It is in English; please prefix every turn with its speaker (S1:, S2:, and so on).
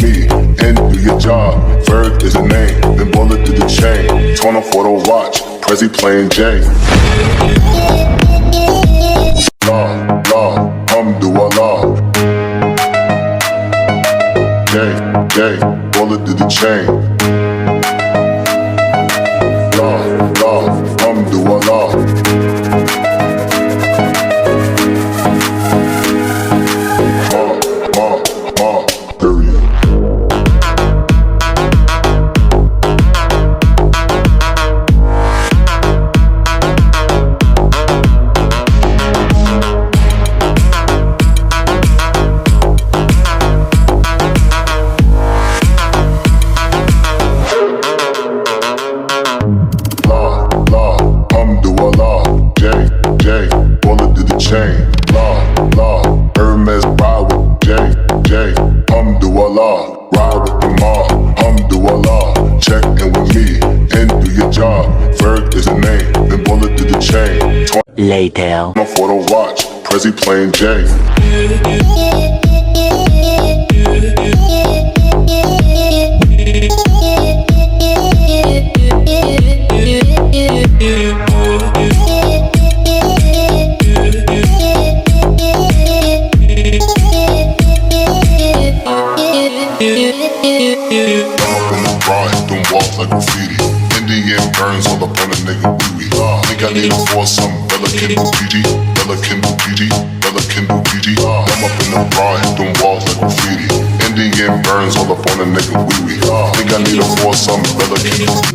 S1: me and do your job. Bird is a name, then bullet to the chain. Torn off for the watch, Prezi playing Jane. La, Alhamdulillah. J, bullet to the chain. La, Alhamdulillah. Hermes ride with J, Alhamdulillah. Ride with the mob, Alhamdulillah. Check in with me and do your job. Bird is a name, then bullet to the chain.
S2: Later.
S1: Torn for the watch, Prezi playing Jane. Don't walk like graffiti. Indian burns all up on a nigga wee-wee. Think I need a foursome, Bella can do PG. Bella can do PG, Bella can do PG. I'm up in the ride, don't walk like graffiti. Indian burns all up on a nigga wee-wee. Think I need a foursome, Bella can do